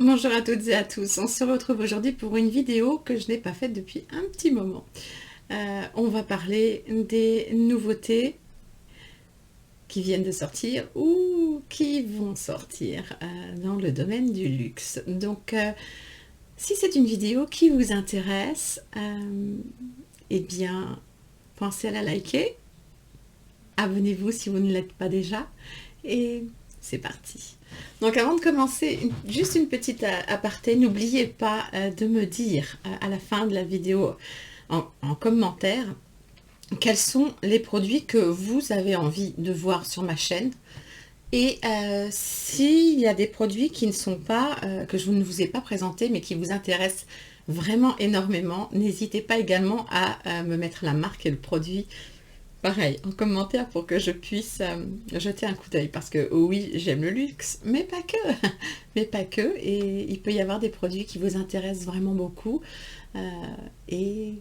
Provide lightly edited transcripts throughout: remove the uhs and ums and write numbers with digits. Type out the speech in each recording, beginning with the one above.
Bonjour à toutes et à tous, on se retrouve aujourd'hui pour une vidéo que je n'ai pas faite depuis un petit moment. On va parler des nouveautés qui viennent de sortir ou qui vont sortir dans le domaine du luxe. Donc si c'est une vidéo qui vous intéresse, eh bien pensez à la liker, abonnez-vous si vous ne l'êtes pas déjà et c'est parti. Donc avant de commencer, juste une petite aparté, n'oubliez pas de me dire à la fin de la vidéo en commentaire quels sont les produits que vous avez envie de voir sur ma chaîne et s'il y a des produits qui ne sont pas, que je ne vous ai pas présentés mais qui vous intéressent vraiment énormément, n'hésitez pas également à me mettre la marque et le produit pareil, en commentaire pour que je puisse jeter un coup d'œil. Parce que oui, j'aime le luxe, mais pas que. Mais pas que. Et il peut y avoir des produits qui vous intéressent vraiment beaucoup euh, et,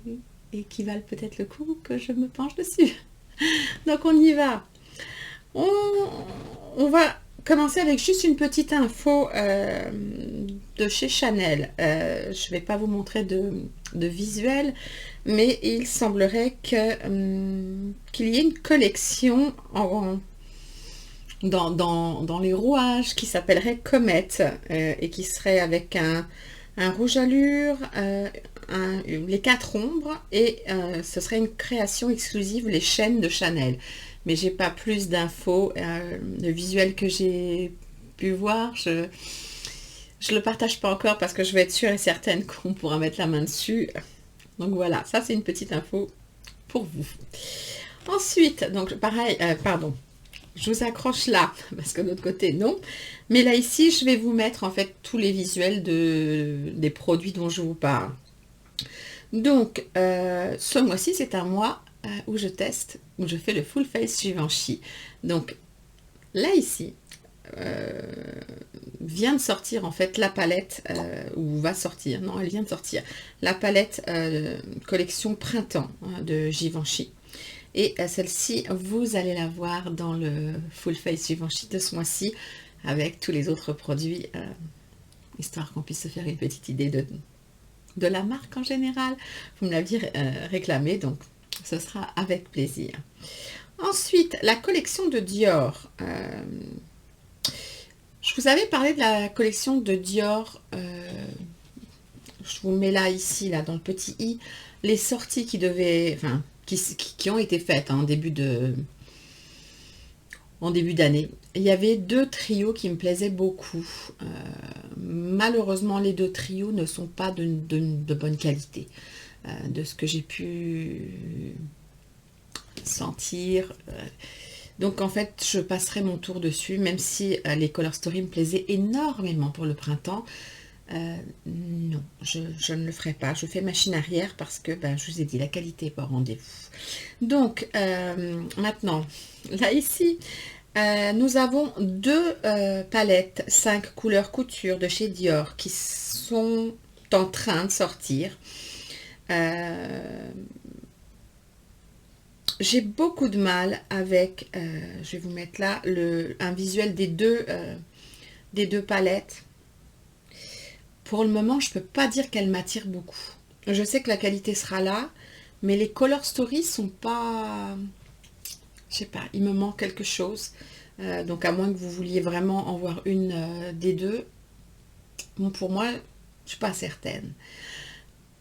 et qui valent peut-être le coup que je me penche dessus. Donc on y va. On, on va commencer avec juste une petite info de chez Chanel. Je ne vais pas vous montrer de visuel, mais il semblerait qu'il y ait une collection dans les rouages qui s'appellerait Comet et qui serait avec un rouge allure, les 4 ombres et ce serait une création exclusive, les chaînes de Chanel. Mais j'ai pas plus d'infos. Le visuel que j'ai pu voir, je le partage pas encore parce que je veux être sûre et certaine qu'on pourra mettre la main dessus. Donc voilà, ça c'est une petite info pour vous. Ensuite, donc pareil, pardon, je vous accroche là parce que de l'autre côté non. Mais là ici, je vais vous mettre en fait tous les visuels des produits dont je vous parle. Donc ce mois-ci, c'est un mois où je teste, où je fais le full face Givenchy. Donc là ici, vient de sortir en fait la palette, ou va sortir, non elle vient de sortir, la palette collection printemps de Givenchy. Et celle-ci, vous allez la voir dans le full face Givenchy de ce mois-ci, avec tous les autres produits, histoire qu'on puisse se faire une petite idée de la marque en général. Vous me l'aviez réclamé, donc ce sera avec plaisir. Ensuite, la collection de Dior. Je vous avais parlé de la collection de Dior. Je vous mets là, ici, là, dans le petit i, les sorties qui devaient, enfin, qui ont été faites en début d'année. Il y avait 2 trios qui me plaisaient beaucoup. Malheureusement, les 2 trios ne sont pas de bonne qualité. De ce que j'ai pu sentir. Donc en fait, je passerai mon tour dessus, même si les Color Story me plaisaient énormément pour le printemps. Non, je ne le ferai pas. Je fais machine arrière parce que, ben, je vous ai dit, la qualité n'est pas au rendez-vous. Donc, maintenant, là ici, nous avons 2 palettes 5 couleurs couture de chez Dior qui sont en train de sortir. J'ai beaucoup de mal avec, je vais vous mettre là, un visuel des deux palettes. Pour le moment, je ne peux pas dire qu'elle m'attire beaucoup. Je sais que la qualité sera là, mais les Color Story sont pas... Je sais pas, il me manque quelque chose. Donc à moins que vous vouliez vraiment en voir une des deux, bon, pour moi, je ne suis pas certaine.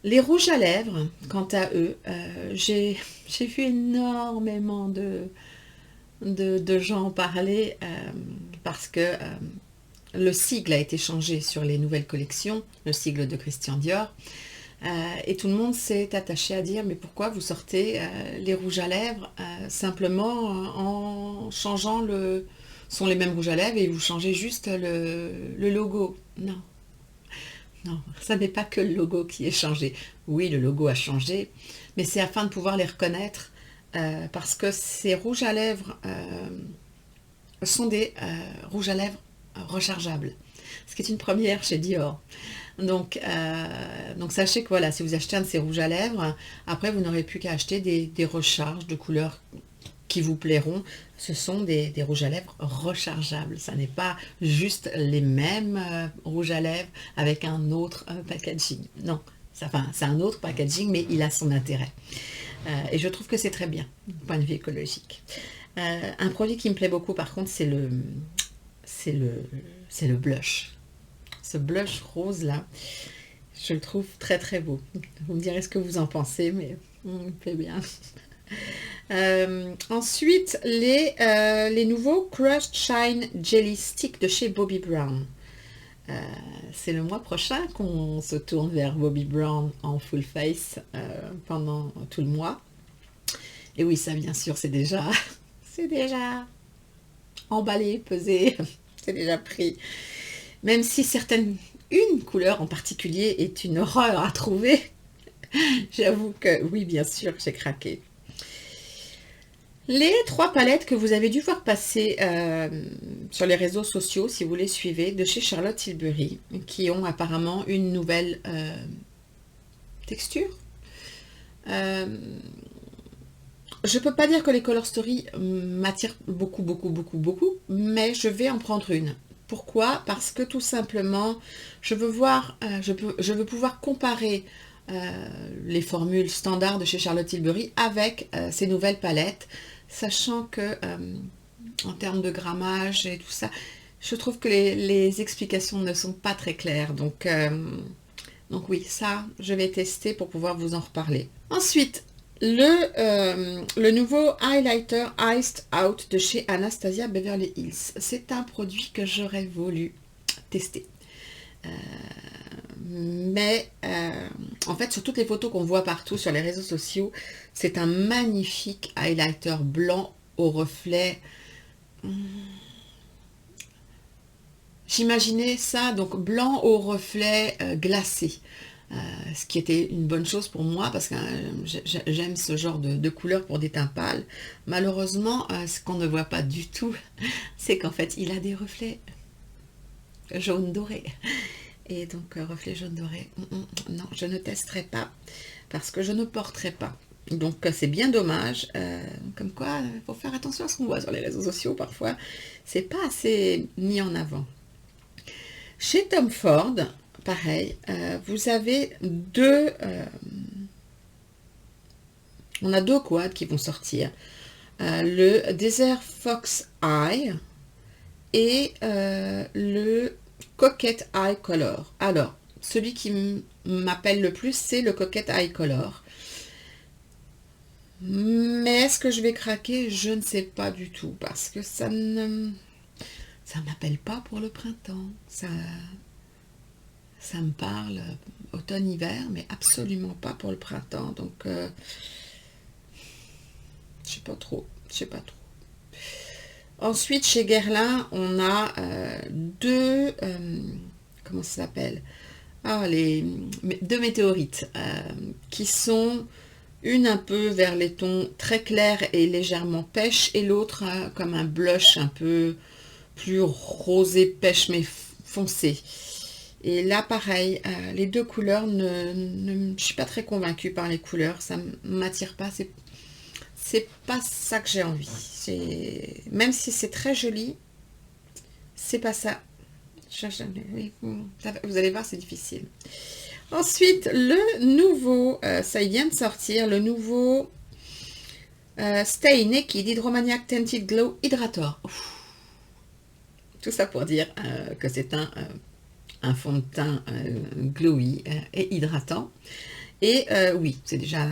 Les rouges à lèvres, quant à eux, j'ai vu énormément de gens en parler parce que le sigle a été changé sur les nouvelles collections, le sigle de Christian Dior, et tout le monde s'est attaché à dire mais pourquoi vous sortez les rouges à lèvres simplement en changeant sont les mêmes rouges à lèvres et vous changez juste le logo. Non. Non, ça n'est pas que le logo qui est changé. Oui, le logo a changé, mais c'est afin de pouvoir les reconnaître parce que ces rouges à lèvres sont des rouges à lèvres rechargeables, ce qui est une première chez Dior. Donc sachez que voilà, si vous achetez un de ces rouges à lèvres, après vous n'aurez plus qu'à acheter des recharges de couleurs qui vous plairont. Ce sont des rouges à lèvres rechargeables. Ça n'est pas juste les mêmes rouges à lèvres avec un autre packaging. Non, enfin, c'est un autre packaging, mais il a son intérêt. Et je trouve que c'est très bien, du point de vue écologique. Un produit qui me plaît beaucoup, par contre, c'est le blush. Ce blush rose là, je le trouve très très beau. Vous me direz ce que vous en pensez, mais il me plaît bien. Ensuite, les nouveaux Crushed Shine Jelly Stick de chez Bobbi Brown. C'est le mois prochain qu'on se tourne vers Bobbi Brown en full face pendant tout le mois. Et oui, ça bien sûr, c'est déjà emballé, pesé, c'est déjà pris. Même si une couleur en particulier est une horreur à trouver, j'avoue que oui, bien sûr, j'ai craqué. Les 3 palettes que vous avez dû voir passer sur les réseaux sociaux, si vous les suivez, de chez Charlotte Tilbury, qui ont apparemment une nouvelle texture. Je ne peux pas dire que les Color Story m'attirent beaucoup, mais je vais en prendre une. Pourquoi? Parce que tout simplement, je veux pouvoir comparer les formules standards de chez Charlotte Tilbury avec ces nouvelles palettes, sachant que en termes de grammage et tout ça, je trouve que les explications ne sont pas très claires. Donc oui, ça, je vais tester pour pouvoir vous en reparler. Ensuite, le nouveau Highlighter Iced Out de chez Anastasia Beverly Hills. C'est un produit que j'aurais voulu tester. Mais en fait, sur toutes les photos qu'on voit partout sur les réseaux sociaux, c'est un magnifique highlighter blanc au reflet. J'imaginais ça, donc blanc au reflet glacé. Ce qui était une bonne chose pour moi parce que j'aime ce genre de couleur pour des teints pâles. Malheureusement, ce qu'on ne voit pas du tout, c'est qu'en fait, il a des reflets jaune doré. Et donc, reflet jaune doré, non, je ne testerai pas parce que je ne porterai pas. Donc, c'est bien dommage. Comme quoi, il faut faire attention à ce qu'on voit sur les réseaux sociaux. Parfois, c'est pas assez mis en avant. Chez Tom Ford, pareil, vous avez on a 2 quads qui vont sortir. Le Desert Fox Eye et le Coquette Eye Color. Alors, celui qui m'appelle le plus, c'est le Coquette Eye Color. Mais est-ce que je vais craquer? Je ne sais pas du tout, parce que ça m'appelle pas pour le printemps. Ça me parle automne-hiver, mais absolument pas pour le printemps. Donc, je sais pas trop. Ensuite, chez Guerlain, on a 2, comment ça s'appelle? Les 2 météorites qui sont une un peu vers les tons très clairs et légèrement pêche, et l'autre comme un blush un peu plus rosé pêche mais foncé. Et là, pareil, les 2 couleurs, je suis pas très convaincue par les couleurs, ça ne m'attire pas, c'est pas ça que j'ai envie. Même si c'est très joli, c'est pas ça. Vous allez voir, c'est difficile. Ensuite, le nouveau, ça vient de sortir, le nouveau Stay Naked Hydromaniac Tinted Glow Hydrator. Ouf. Tout ça pour dire que c'est un fond de teint glowy et hydratant. Et oui, c'est déjà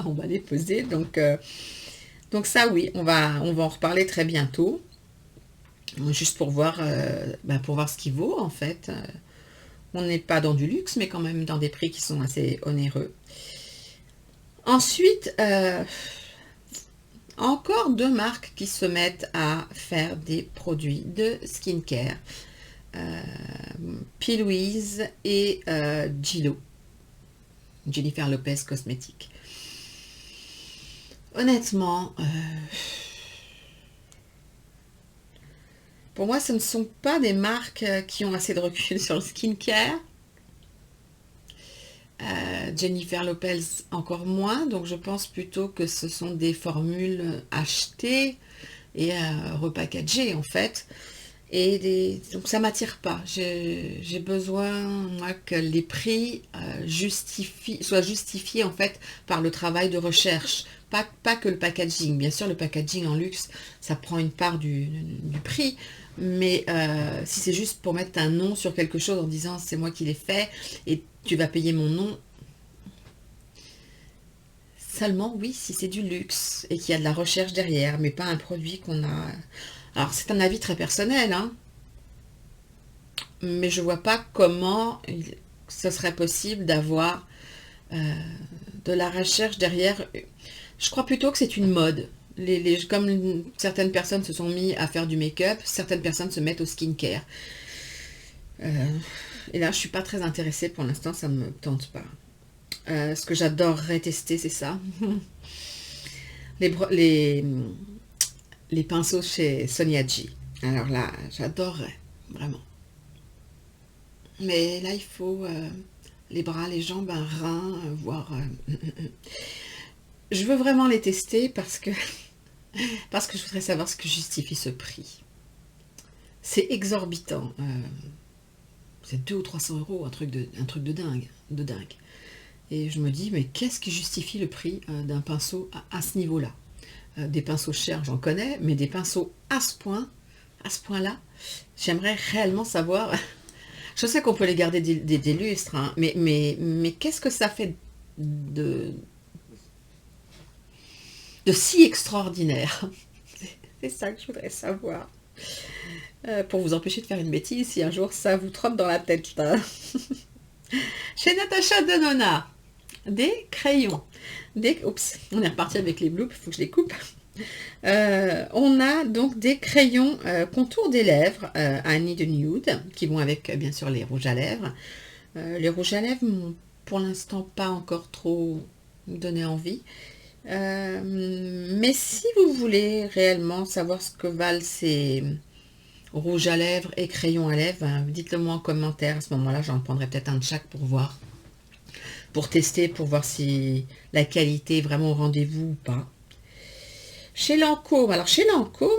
emballé, pesé. Donc ça, oui, on va en reparler très bientôt. Juste pour voir ce qu'il vaut, en fait. On n'est pas dans du luxe, mais quand même dans des prix qui sont assez onéreux. Ensuite, encore 2 marques qui se mettent à faire des produits de skincare. P. Louise et Gillo. Jennifer Lopez Cosmétiques. Honnêtement, pour moi, ce ne sont pas des marques qui ont assez de recul sur le skincare. Jennifer Lopez encore moins, donc je pense plutôt que ce sont des formules achetées et repackagées en fait. Donc ça m'attire pas. J'ai besoin, moi, que les prix soient justifiés en fait par le travail de recherche. Pas que le packaging. Bien sûr, le packaging en luxe, ça prend une part du prix. Mais si c'est juste pour mettre un nom sur quelque chose en disant c'est moi qui l'ai fait et tu vas payer mon nom, seulement oui, si c'est du luxe et qu'il y a de la recherche derrière, mais pas un produit qu'on a. Alors c'est un avis très personnel, hein, mais je vois pas comment ce serait possible d'avoir de la recherche derrière. Je crois plutôt que c'est une mode. Comme certaines personnes se sont mis à faire du make-up, certaines personnes se mettent au skincare. Euh, et là, je suis pas très intéressée pour l'instant, ça me tente pas. Ce que j'adorerais tester, c'est ça. Les, bro- les, les pinceaux chez Sonia G. Alors là, j'adorerais, vraiment. Mais là, il faut les bras, les jambes, un rein, voire... Je veux vraiment les tester parce que je voudrais savoir ce que justifie ce prix. C'est exorbitant. C'est 200 ou 300 euros, un truc de dingue, de dingue. Et je me dis, mais qu'est-ce qui justifie le prix d'un pinceau à ce niveau-là? Des pinceaux chers, j'en connais, mais des pinceaux à ce point-là, j'aimerais réellement savoir. Je sais qu'on peut les garder des lustres, hein, mais qu'est-ce que ça fait de, de si extraordinaire? C'est ça que je voudrais savoir. Pour vous empêcher de faire une bêtise, si un jour ça vous trotte dans la tête, là. Chez Natacha Denona, des crayons. Oups, on est reparti avec les bloops, il faut que je les coupe. On a donc des crayons contour des lèvres Annie de Nude, qui vont avec bien sûr les rouges à lèvres. Les rouges à lèvres m'ont pour l'instant pas encore trop donné envie. Mais si vous voulez réellement savoir ce que valent ces rouges à lèvres et crayons à lèvres, dites-le moi en commentaire. À ce moment-là, j'en prendrai peut-être un de chaque pour voir, pour tester, pour voir si la qualité est vraiment au rendez-vous ou pas. Chez Lancôme, alors chez Lancôme,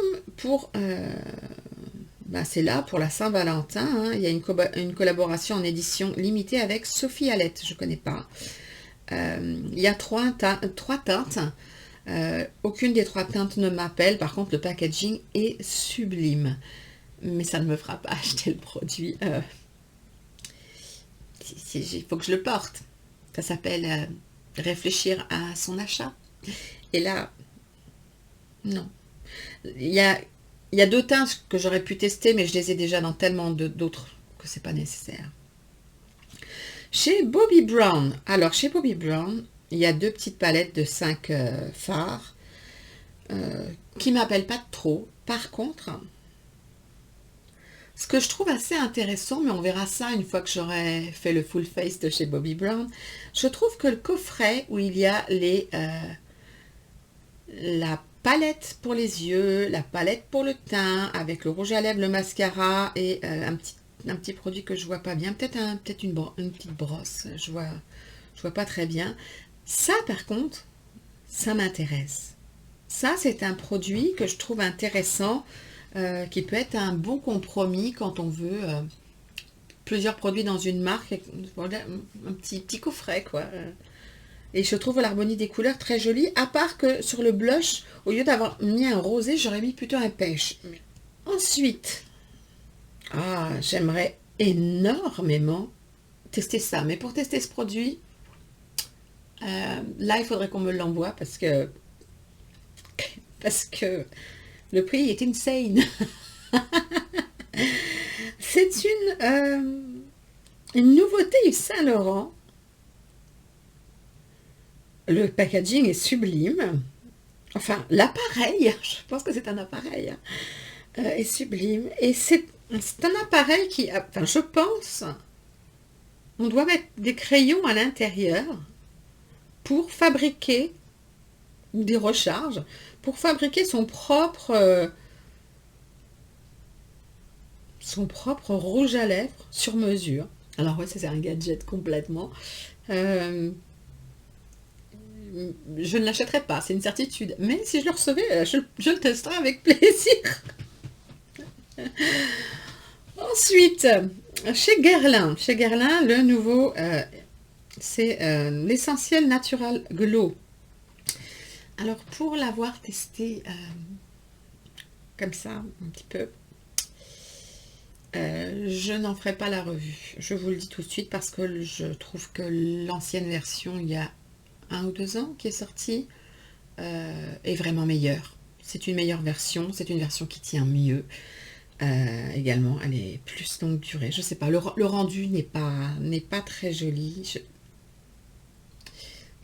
c'est là pour la Saint-Valentin, hein, il y a une collaboration en édition limitée avec Sophie Alette, je ne connais pas. Il y a trois teintes, aucune des trois teintes ne m'appelle, par contre le packaging est sublime, mais ça ne me fera pas acheter le produit. Il faut que je le porte. Ça s'appelle réfléchir à son achat. Et là, non. Il y a, il y a deux teintes que j'aurais pu tester, mais je les ai déjà dans tellement d'autres que c'est pas nécessaire. Chez Bobbi Brown, alors chez Bobbi Brown, il y a deux petites palettes de 5 fards qui ne m'appellent pas trop. Par contre, ce que je trouve assez intéressant, mais on verra ça une fois que j'aurai fait le full face de chez Bobbi Brown, je trouve que le coffret où il y a la palette pour les yeux, la palette pour le teint, avec le rouge à lèvres, le mascara et un petit produit que je vois pas bien, peut-être une petite brosse, je vois pas très bien. Ça par contre, ça m'intéresse. Ça c'est un produit que je trouve intéressant, qui peut être un bon compromis quand on veut plusieurs produits dans une marque, voilà, un petit coffret quoi. Et je trouve l'harmonie des couleurs très jolie, à part que sur le blush, au lieu d'avoir mis un rosé, j'aurais mis plutôt un pêche. Ensuite, j'aimerais énormément tester ça. Mais pour tester ce produit, là, il faudrait qu'on me l'envoie parce que le prix est insane. C'est une nouveauté Yves Saint Laurent. Le packaging est sublime. Enfin, l'appareil, je pense que c'est un appareil, est sublime. Et c'est un appareil qui, enfin, je pense, on doit mettre des crayons à l'intérieur pour fabriquer, ou des recharges, pour fabriquer son propre rouge à lèvres sur mesure. Alors ouais, c'est un gadget complètement. Euh, je ne l'achèterai pas, c'est une certitude. Mais si je le recevais, je le testerai avec plaisir. Ensuite, chez Guerlain, le nouveau, c'est l'essentiel Natural Glow. Alors, pour l'avoir testé comme ça, un petit peu, je n'en ferai pas la revue. Je vous le dis tout de suite parce que je trouve que l'ancienne version, il y a 1 ou 2 ans, qui est sortie, est vraiment meilleure. C'est une meilleure version, c'est une version qui tient mieux. Également, elle est plus longue durée. Je sais pas, le rendu n'est pas très joli.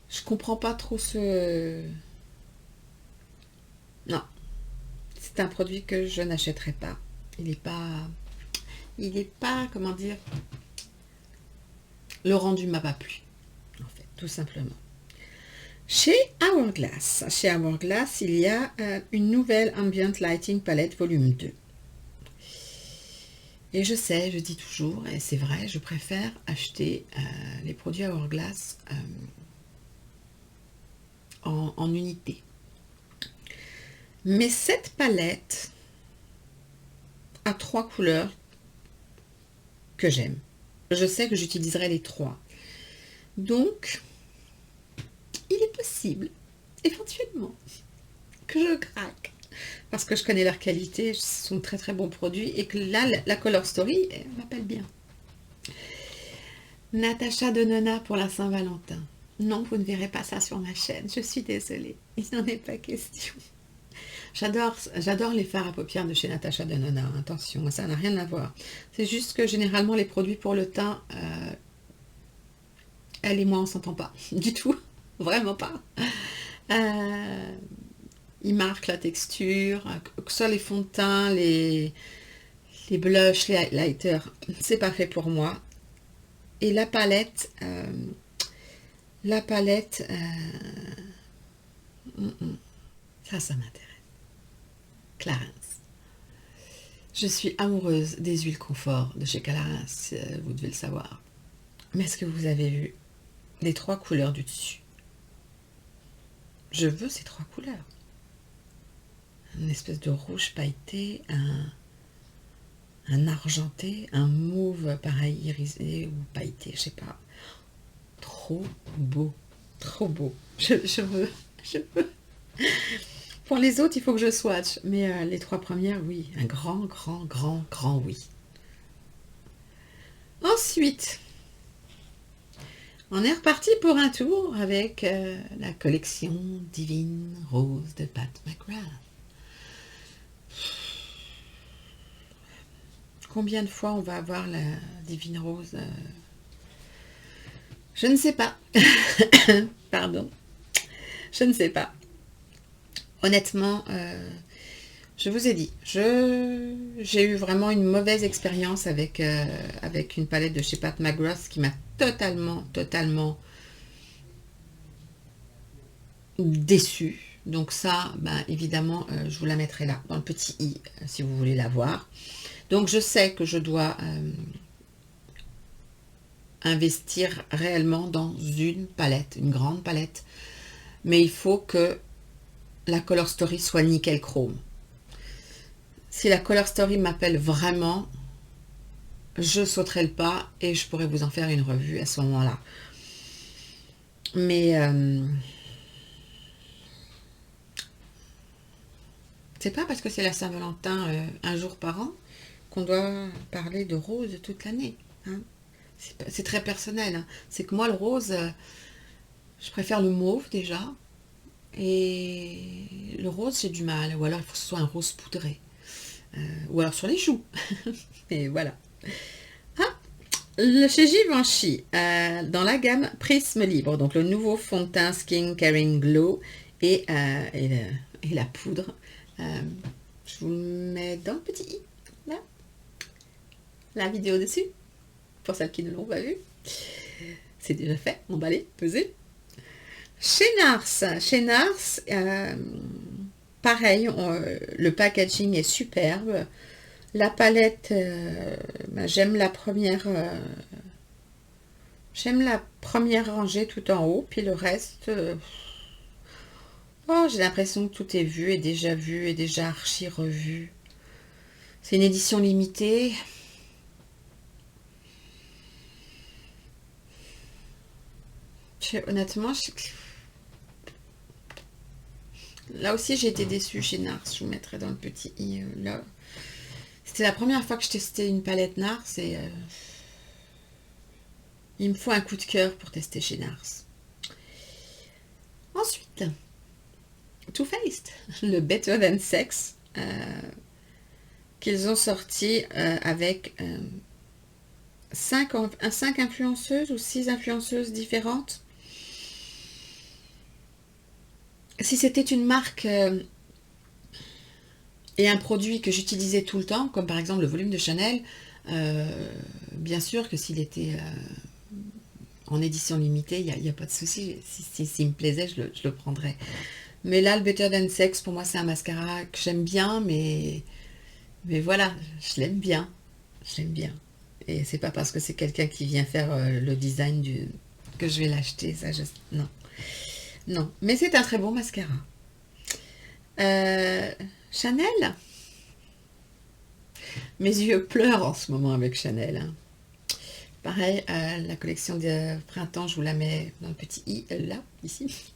Je comprends pas trop ce... Non, c'est un produit que je n'achèterai pas. Il est pas, comment dire, le rendu m'a pas plu, en fait, tout simplement. Chez Hourglass, il y a une nouvelle Ambient Lighting Palette volume 2. Et je sais, je dis toujours, et c'est vrai, je préfère acheter les produits Hourglass en unité. Mais cette palette a 3 couleurs que j'aime. Je sais que j'utiliserai les 3. Donc, il est possible, éventuellement, que je craque. Parce que je connais leur qualité, ce sont très très bons produits. Et que là, la Color Story m'appelle bien. Natacha Denona pour la Saint-Valentin. Non, vous ne verrez pas ça sur ma chaîne. Je suis désolée. Il n'en est pas question. J'adore les fards à paupières de chez Natacha Denona. Attention, ça n'a rien à voir. C'est juste que généralement, les produits pour le teint, elle et moi, on s'entend pas du tout. Vraiment pas. Ils marquent la texture, que ce soit les fonds de teint, les blushs, les highlighters. C'est pas fait pour moi. Et la palette... ça m'intéresse. Clarins. Je suis amoureuse des huiles confort de chez Clarins, vous devez le savoir. Mais est-ce que vous avez vu les 3 couleurs du dessus? Je veux ces 3 couleurs. Une espèce de rouge pailleté, un argenté, un mauve pareil irisé ou pailleté, je sais pas. Trop beau, trop beau. Je veux. Pour les autres, il faut que je swatch, mais les 3 premières, oui, un grand oui. Ensuite, on est reparti pour un tour avec la collection Divine Rose de Pat McGrath. Combien de fois on va avoir la Divine Rose Je ne sais pas. Pardon. Je ne sais pas. Honnêtement, je vous ai dit, j'ai eu vraiment une mauvaise expérience avec une palette de chez Pat McGrath qui m'a totalement déçue. Donc ça, ben, évidemment, je vous la mettrai là, dans le petit i, si vous voulez la voir. Donc je sais que je dois investir réellement dans une palette, une grande palette. Mais il faut que la Color Story soit nickel chrome. Si la Color Story m'appelle vraiment, je sauterai le pas et je pourrais vous en faire une revue à ce moment-là. Mais c'est pas parce que c'est la Saint-Valentin un jour par an qu'on doit parler de rose toute l'année. Hein. C'est très personnel. Hein. C'est que moi, le rose, je préfère le mauve déjà. Et le rose, j'ai du mal. Ou alors, il faut que ce soit un rose poudré. Ou alors sur les joues. Et voilà. Ah, chez Givenchy, dans la gamme Prisme Libre, donc le nouveau fond de teint Skin Caring Glow et la poudre. Je vous le mets dans le petit i, là. La vidéo dessus, pour celles qui ne l'ont pas vu. C'est déjà fait, emballé, pesé. Chez Nars, pareil, le packaging est superbe. La palette, j'aime la première J'aime la première rangée tout en haut, puis le reste, oh, j'ai l'impression que tout est vu et déjà archi revu. C'est une édition limitée. Honnêtement, là aussi j'ai été déçue chez Nars. Je vous mettrai dans le petit i là. C'était la première fois que je testais une palette Nars et il me faut un coup de cœur pour tester chez Nars. Ensuite, Too Faced, le Better Than Sex, qu'ils ont sorti avec 5 influenceuses ou 6 influenceuses différentes. Si c'était une marque et un produit que j'utilisais tout le temps, comme par exemple le volume de Chanel, bien sûr que s'il était en édition limitée, il n'y a pas de souci. S'il me plaisait, je le prendrais. Mais là, le Better Than Sex, pour moi, c'est un mascara que j'aime bien, mais voilà, je l'aime bien. Je l'aime bien. Et c'est pas parce que c'est quelqu'un qui vient faire le design que je vais l'acheter. Non. Non. Mais c'est un très bon mascara. Chanel. Mes yeux pleurent en ce moment avec Chanel. Hein. Pareil, la collection de printemps, je vous la mets dans le petit i, là, ici.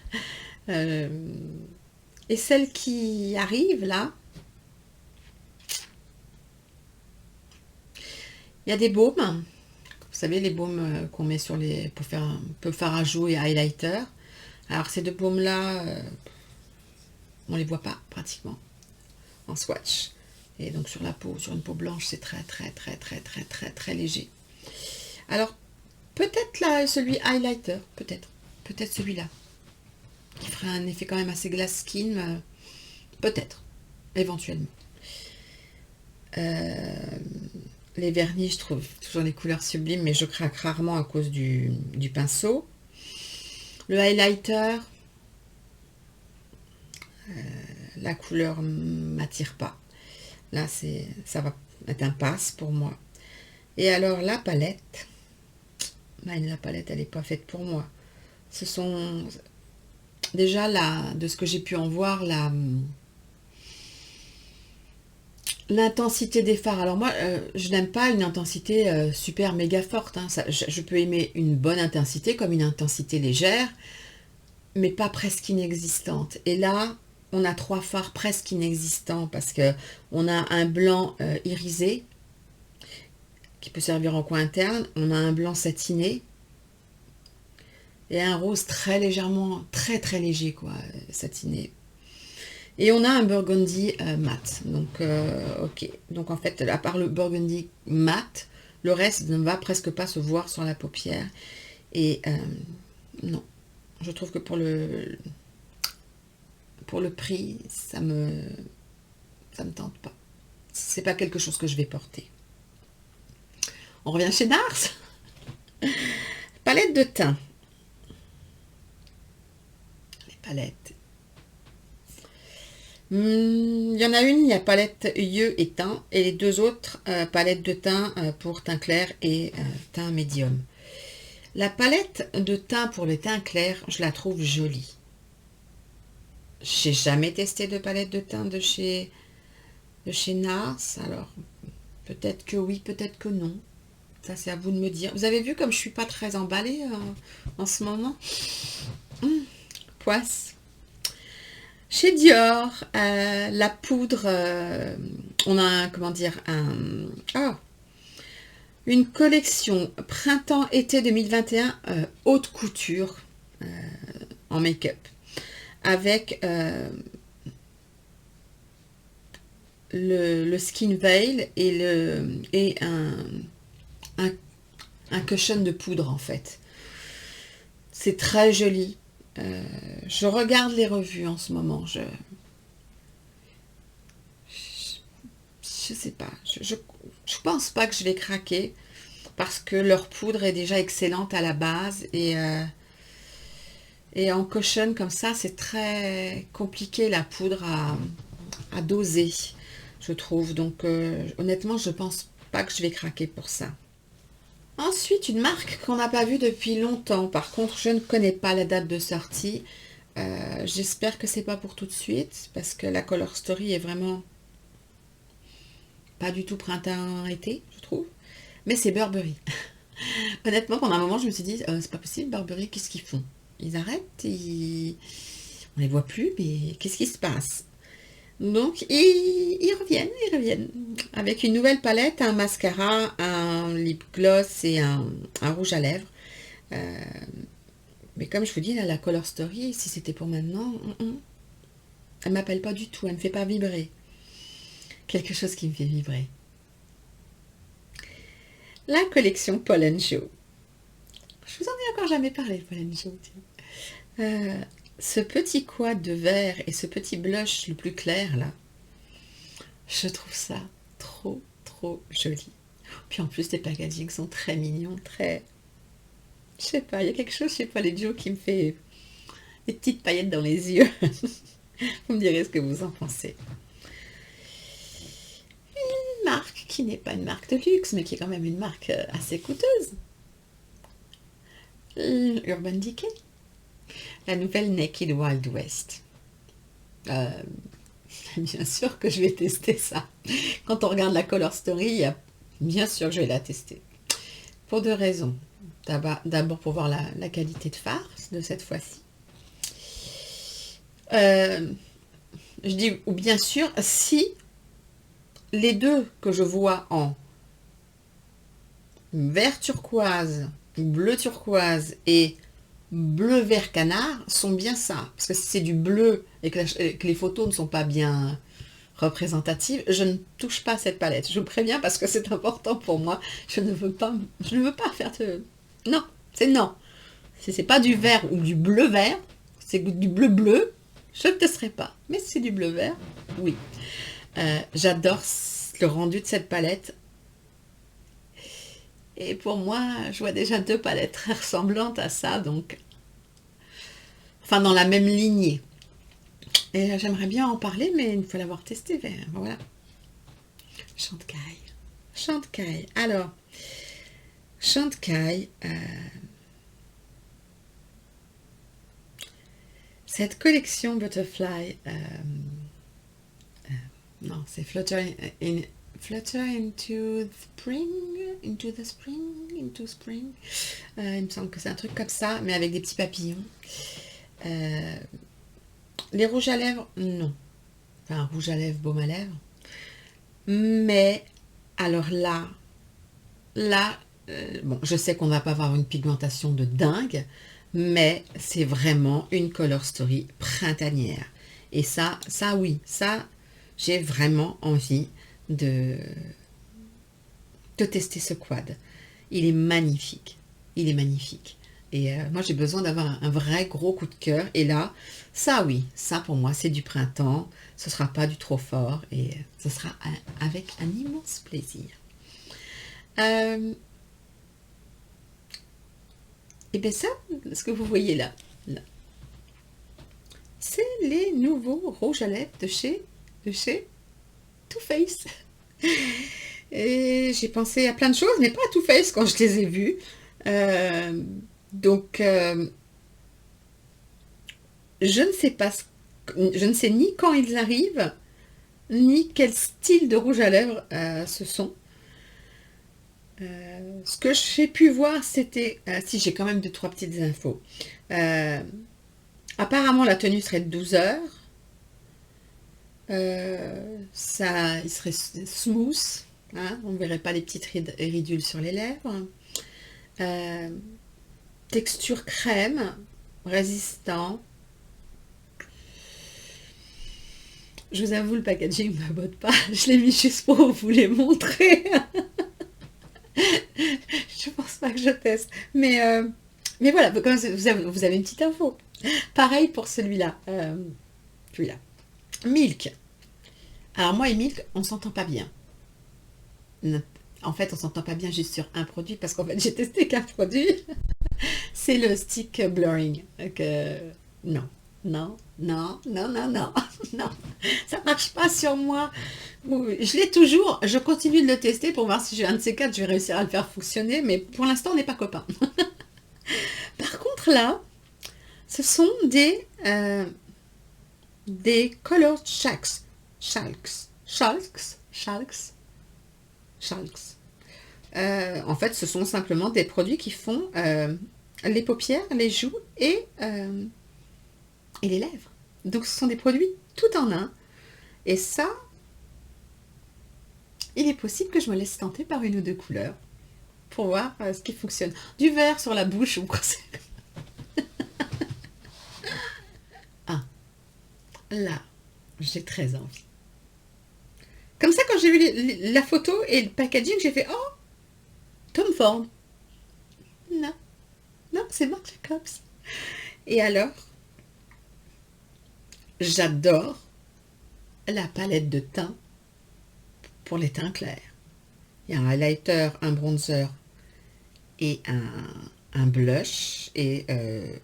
Et celle qui arrive, là, il y a des baumes. Vous savez, les baumes qu'on met sur les... pour faire un peu fard à joues et highlighter. Alors, ces deux baumes-là, on les voit pas, pratiquement, en swatch. Et donc, sur la peau, sur une peau blanche, c'est très, très, très, très, très, très, très léger. Alors, peut-être là, celui highlighter, peut-être celui-là, qui ferait un effet quand même assez glass skin, peut-être, éventuellement. Les vernis, je trouve toujours les couleurs sublimes, mais je craque rarement à cause du pinceau. Le highlighter, la couleur m'attire pas. Là, ça va être un passe pour moi. Et alors, la palette, la palette, elle n'est pas faite pour moi. Ce sont déjà, là, de ce que j'ai pu en voir, l'intensité des fards. Alors moi, je n'aime pas une intensité super méga forte. Hein. Je peux aimer une bonne intensité comme une intensité légère, mais pas presque inexistante. Et là, on a 3 fards presque inexistants parce que on a un blanc irisé qui peut servir en coin interne. On a un blanc satiné et un rose très légèrement, très très léger, quoi, satiné. Et on a un burgundy mat. Donc, ok. Donc, en fait, à part le burgundy mat, le reste ne va presque pas se voir sur la paupière. Et non. Je trouve que pour le prix, ça me tente pas. C'est pas quelque chose que je vais porter. On revient chez Nars. Palette de teint. Les palettes. Il y en a une, il y a palette yeux et teint, et les deux autres, palettes de teint pour teint clair et teint médium. La palette de teint pour le teint clair, je la trouve jolie. J'ai jamais testé de palette de teint de chez Nars, alors peut-être que oui, peut-être que non. Ça, c'est à vous de me dire. Vous avez vu comme je suis pas très emballée en ce moment. Poisse. Chez Dior, la poudre, on a, comment dire, une collection printemps-été 2021 haute couture en make-up avec le Skin Veil et un cushion de poudre en fait. C'est très joli. Je regarde les revues en ce moment. Je sais pas. Je pense pas que je vais craquer parce que leur poudre est déjà excellente à la base et en cushion comme ça, c'est très compliqué la poudre à doser, je trouve. Donc honnêtement, je pense pas que je vais craquer pour ça. Ensuite, une marque qu'on n'a pas vue depuis longtemps. Par contre, je ne connais pas la date de sortie. J'espère que c'est pas pour tout de suite, parce que la Color Story est vraiment pas du tout printemps-été, je trouve. Mais c'est Burberry. Honnêtement, pendant un moment, je me suis dit, c'est pas possible, Burberry, qu'est-ce qu'ils font? Ils arrêtent, on les voit plus, mais qu'est-ce qui se passe? Donc, ils reviennent. Avec une nouvelle palette, un mascara, un lip gloss et un rouge à lèvres. Euh, mais comme je vous dis, là, la Color Story, si c'était pour maintenant, elle m'appelle pas du tout, elle me fait pas vibrer. Quelque chose qui me fait vibrer. La collection Paul & Joe. Je vous en ai encore jamais parlé, Paul & Joe. Ce petit quad de vert et ce petit blush le plus clair, là, je trouve ça trop, trop joli. Puis en plus, les packagings sont très mignons, très... Je sais pas, il y a quelque chose chez Paul & Joe qui me fait des petites paillettes dans les yeux. Vous me direz ce que vous en pensez. Une marque qui n'est pas une marque de luxe, mais qui est quand même une marque assez coûteuse. Urban Decay. La nouvelle Naked Wild West. Bien sûr que je vais tester ça. Quand on regarde la Color Story, bien sûr que je vais la tester. Pour deux raisons. D'abord pour voir la qualité de farce de cette fois-ci. Je dis, ou bien sûr, si les deux que je vois en vert turquoise, bleu turquoise et bleu vert canard sont bien ça. Parce que si c'est du bleu et que les photos ne sont pas bien représentatives, je ne touche pas à cette palette. Je vous préviens parce que c'est important pour moi. Je ne veux pas faire de... Non, c'est non. Si c'est pas du vert ou du bleu vert, c'est du bleu bleu, je ne testerai pas. Mais si c'est du bleu vert, oui. J'adore le rendu de cette palette. Et pour moi, je vois déjà deux palettes très ressemblantes à ça, donc... Enfin, dans la même lignée. Et j'aimerais bien en parler, mais il faut l'avoir testé. Voilà. Chantecaille. Chantecaille. Alors, Chantecaille... cette collection Butterfly... non, c'est Flutter into spring, into spring. Il me semble que c'est un truc comme ça, mais avec des petits papillons. Les rouges à lèvres, non. Enfin, rouge à lèvres, baume à lèvres. Mais, alors là, bon, je sais qu'on ne va pas avoir une pigmentation de dingue, mais c'est vraiment une Color Story printanière. Et ça oui, ça, j'ai vraiment envie de tester ce quad. Il est magnifique. Il est magnifique. Et moi, j'ai besoin d'avoir un vrai gros coup de cœur. Et là, ça oui, ça pour moi, c'est du printemps. Ce ne sera pas du trop fort. Et ce sera avec un immense plaisir. Et bien ça, ce que vous voyez là c'est les nouveaux rouges à lèvres de chez Too Faced. Et j'ai pensé à plein de choses, mais pas à Too Faced quand je les ai vus. Donc, je ne sais pas, je ne sais ni quand ils arrivent, ni quel style de rouge à lèvres ce sont. Ce que j'ai pu voir, c'était... si, j'ai quand même 2-3 petites infos. Apparemment, la tenue serait de 12 heures. Il serait smooth. Hein, on ne verrait pas les petites ridules sur les lèvres. Texture crème, résistant. Je vous avoue, le packaging ne me botte pas. Je l'ai mis juste pour vous les montrer. Je pense pas que je teste. Mais voilà, comme vous avez une petite info. Pareil pour celui-là. Celui-là. Milk. Alors moi et Milk, on s'entend pas bien. En fait, on s'entend pas bien juste sur un produit parce qu'en fait, j'ai testé qu'un produit. C'est le stick blurring. Non, Non, non, non, non, non, ça marche pas sur moi. Je l'ai toujours, je continue de le tester pour voir si j'ai un de ces quatre, je vais réussir à le faire fonctionner, mais pour l'instant, on n'est pas copains. Par contre, là, ce sont des colored sharks. Sharks. Sharks. Sharks. Sharks. En fait, ce sont simplement des produits qui font les paupières, les joues et les lèvres. Donc, ce sont des produits tout en un. Et ça, il est possible que je me laisse tenter par une ou deux couleurs pour voir ce qui fonctionne. Du vert sur la bouche ou quoi. Ah, là, j'ai très envie. Comme ça, quand j'ai vu la photo et le packaging, j'ai fait « Oh, Tom Ford !» Non, non, c'est Marc Jacobs. Et alors, j'adore la palette de teint pour les teints clairs. Il y a un highlighter, un bronzer et un blush. Et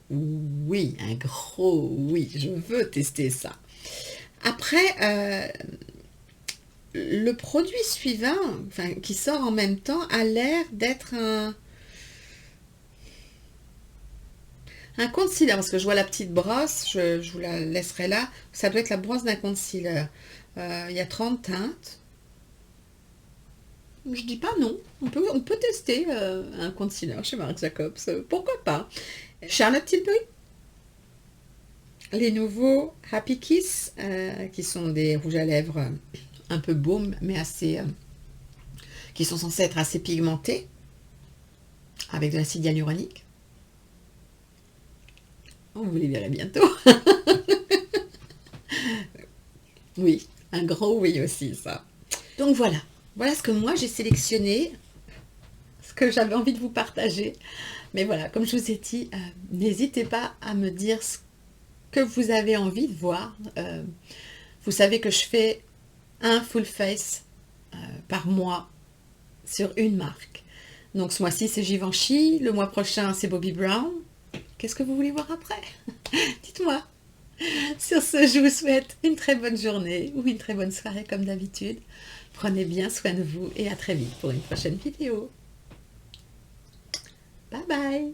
oui, un gros oui, je veux tester ça. Après, le produit suivant, enfin, qui sort en même temps, a l'air d'être un concealer, parce que je vois la petite brosse, je vous la laisserai là. Ça doit être la brosse d'un concealer. Il y a 30 teintes. Je dis pas non. On peut tester un concealer chez Marc Jacobs. Pourquoi pas? Charlotte Tilbury. Les nouveaux Happy Kiss, qui sont des rouges à lèvres un peu baume, mais assez... qui sont censés être assez pigmentés, avec de l'acide hyaluronique. Vous les verrez bientôt. Oui, un gros oui aussi, ça. Donc voilà. Voilà ce que moi j'ai sélectionné, ce que j'avais envie de vous partager. Mais voilà, comme je vous ai dit, n'hésitez pas à me dire ce que vous avez envie de voir. Vous savez que je fais un full face par mois sur une marque. Donc ce mois-ci c'est Givenchy, le mois prochain c'est Bobbi Brown. Qu'est-ce que vous voulez voir après? Dites-moi. Sur ce, je vous souhaite une très bonne journée ou une très bonne soirée comme d'habitude. Prenez bien soin de vous et à très vite pour une prochaine vidéo. Bye bye!